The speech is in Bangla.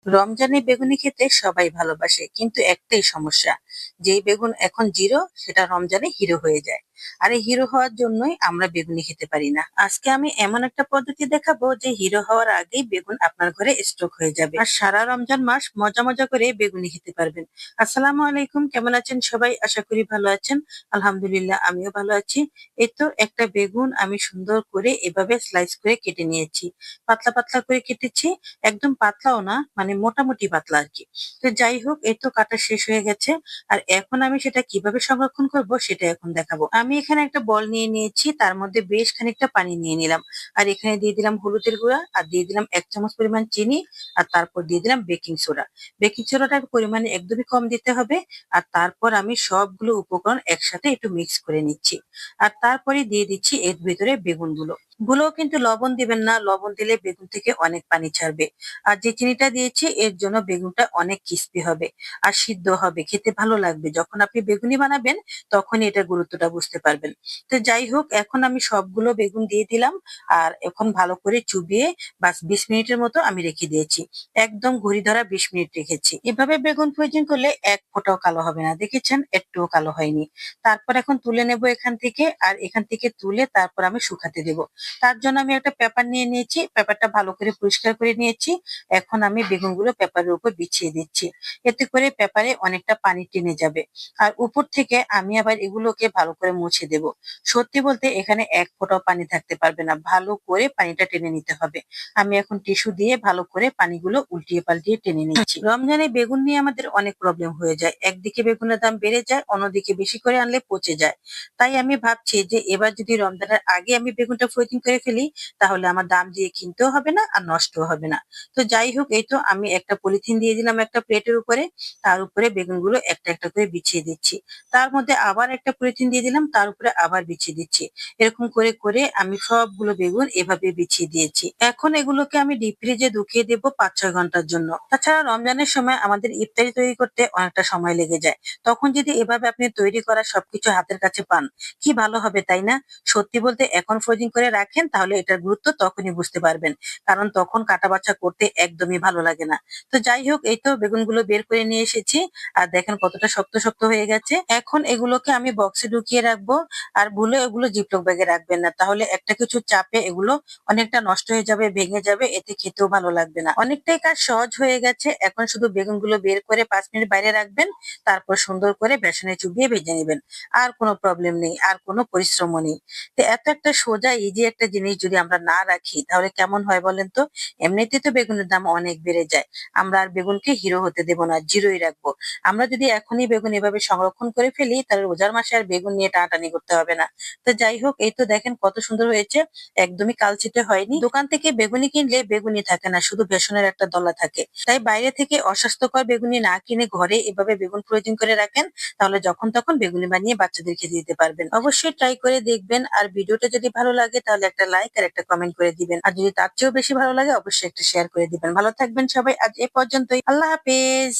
রমজানে বেগুনি খেতে সবাই ভালোবাসে, কিন্তু একটাই সমস্যা, যেই বেগুন এখন জিরো সেটা রমজানে হিরো হয়ে যায়। আর এই হিরো হওয়ার জন্যই আমরা বেগুনি খেতে পারি না। আজকে আমি এমন একটা পদ্ধতি দেখাবো যে হিরো হওয়ার আগেই বেগুন আপনার ঘরে স্টক হয়ে যাবে আর সারা রমজান মাস মজা মজা করে বেগুনি খেতে পারবেন। আসসালামু আলাইকুম, কেমন আছেন সবাই? আশা করি ভালো আছেন। আলহামদুলিল্লাহ, আমিও ভালো আছি। এই তো একটা বেগুন আমি সুন্দর করে এভাবে স্লাইস করে কেটে নিয়েছি। পাতলা পাতলা করে কেটেছি, একদম পাতলাও না, মানে মোটামুটি পাতলা আর কি। তো যাই হোক, এই তো কাটা শেষ হয়ে গেছে। আর এখন আমি সেটা কিভাবে সংরক্ষণ করব সেটা এখন দেখাবো। আমি এখানে একটা বল নিয়ে নিয়েছি, তার মধ্যে বেশ খানিকটা পানি নিয়ে নিলাম। আর এখানে দিয়ে দিলাম হলুদের গুঁড়া, আর দিয়ে দিলাম 1 চামচ পরিমাণ চিনি, আর তারপর দিয়ে দিলাম বেকিং সোডা। বেকিং সোডাটার পরিমাণে একদমই কম দিতে হবে। আর তারপর আমি সবগুলো উপকরণ একসাথে একটু মিক্স করে নিচ্ছি। আর তারপরে দিয়ে দিচ্ছি এর ভিতরে বেগুনগুলো। ভুলেও কিন্তু লবণ দিবেন না, লবণ দিলে বেগুন থেকে অনেক পানি ছাড়বে। আর যে চিনিটা দিয়েছি এর জন্য বেগুনটা অনেক ক্রিস্পি হবে আর সিদ্ধ হবে, খেতে ভালো লাগবে। যখন আপনি বেগুনি বানাবেন তখনই এটার গুরুত্বটা বুঝতে পারবেন। তো যাই হোক, এখন আমি সবগুলো বেগুন দিয়ে দিলাম। আর এখন ভালো করে চুবিয়ে বাস 20 মিনিটের মতো আমি রেখে দিয়েছি। একদম ঘড়ি ধরা 20 মিনিট রেখেছি। এভাবে বেগুন ফ্রোজিং করলে এক ফোঁটাও কালো হবে না, দেখেছেন? একটুও কালো হয়নি। তারপর এখন তুলে নেব এখান থেকে, আর এখান থেকে তুলে তারপর আমি শুকাতে দেব। তার জন্য আমি একটা পেপার নিয়ে নিয়েছি, পেপারটা ভালো করে পরিষ্কার করে নিয়েছি। এখন আমি বেগুনগুলো পেপারের উপর বিছিয়ে দিচ্ছি। এতে করে পেপারে অনেকটা পানি টেনে যাবে। আর উপর থেকে আমি আবার এগুলোকে ভালো করে মুছে দেব। সত্যি বলতে এখানে এক ফোঁটাও পানি থাকতে পারবে না, ভালো করে পানিটা টেনে নিতে হবে। আমি এখন টিস্যু দিয়ে ভালো করে পানিগুলো উল্টিয়ে পাল্টিয়ে টেনে নিচ্ছি। রমজানে বেগুন নিয়ে আমাদের অনেক প্রবলেম হয়ে যায়, একদিকে বেগুনের দাম বেড়ে যায়, অন্যদিকে বেশি করে আনলে পচে যায়। তাই আমি ভাবছি যে এবার যদি রমজানের আগে আমি বেগুনটা ফ্রোজিং করে ফেলি, তাহলে আমার দাম দিয়ে কিনতেও হবে না আর নষ্টও হবে না। তো যাই হোক, এই তো আমি একটা পলিথিন দিয়ে দিলাম একটা প্লেটের উপরে। তার উপরে বেগুনগুলো একটা একটা করে বিছিয়ে দিচ্ছি। তার মধ্যে আবার একটা পলিথিন দিয়ে দিলাম, তার উপরে আবার বিছিয়ে দিচ্ছি। এরকম করে করে আমি সবগুলো বেগুন এভাবে বিছিয়ে দিয়েছি। এখন এগুলোকে আমি ডিপ ফ্রিজে ঢুকিয়ে দেবো 5-6 ঘন্টার জন্য। তাছাড়া রমজানের সময় আমাদের ইফতারি তৈরি করতে অনেকটা সময় লেগে যায়। তখন যদি এভাবে আপনি তৈরি করা সবকিছু হাতের কাছে পান, কি ভালো হবে, তাই না? সত্যি বলতে এখন ফ্রোজিং করে রাখেন, তাহলে এটার গুরুত্ব তখনই বুঝতে পারবেন। কারণ তখন কাটা বাছা করতে একদমই ভালো লাগে না। তো যাই হোক, এই তো বেগুনগুলো বের করে নিয়ে এসেছি। আর দেখেন কতটা শক্ত শক্ত হয়ে গেছে। এখন এগুলোকে আমি বক্সে ঢুকিয়ে রাখবো। আর ভুলে এগুলো জিপলক ব্যাগে রাখবেন না, তাহলে একটা কিছু চাপে এগুলো অনেকটা নষ্ট হয়ে যাবে, ভেঙে যাবে, এতে খেতেও ভালো লাগবে না। অনেকটাই কাজ সহজ হয়ে গেছে। এখন শুধু বেগুনগুলো বের করে 5 মিনিট বাইরে রাখবেন। তারপর সুন্দর করে বেসনে চুবিয়ে ভেজে নেবেন। আর কোনো প্রবলেম নেই, আর কোনো পরিশ্রমও নেই। তো এত একটা সোজা ইজি একটা জিনিস যদি আমরা না রাখি তাহলে কেমন হয় বলেন তো? এমনিতেই তো বেগুনের দাম অনেক বেড়ে যায়। আমরা আর বেগুনকে হিরো হতে দেব না, জিরোই রাখবো। আমরা যদি এখনই বেগুন এভাবে সংরক্ষণ করে ফেলি, তাহলে রোজার মাসে আর বেগুন নিয়ে টানাটানি করতে হবে না। তো যাই হোক, এই তো দেখেন কত সুন্দর হয়েছে। একদমই কালচেটে হয়নি। দোকান থেকে বেগুনি কিনলে বেগুনি থাকে না, শুধু বেসনের একটা দলা থাকে। তাই বাইরে থেকে অস্বাস্থ্যকর বেগুনি না কিনে ঘরে এভাবে বেগুন ফ্রোজিং করে রাখেন। তাহলে যখন তখন বেগুনি বানিয়ে বাচ্চাদেরকে দিতে পারবেন। অবশ্যই ট্রাই করে দেখবেন। আর ভিডিওটা যদি ভালো লাগে তাহলে একটা লাইক আর একটা কমেন্ট করে দিবেন। আর যদি তার চেয়েও বেশি ভালো লাগে অবশ্যই একটা শেয়ার করে দিবেন। ভালো থাকবেন সবাই। আজ এ পর্যন্তই। আল্লাহ হাফেজ।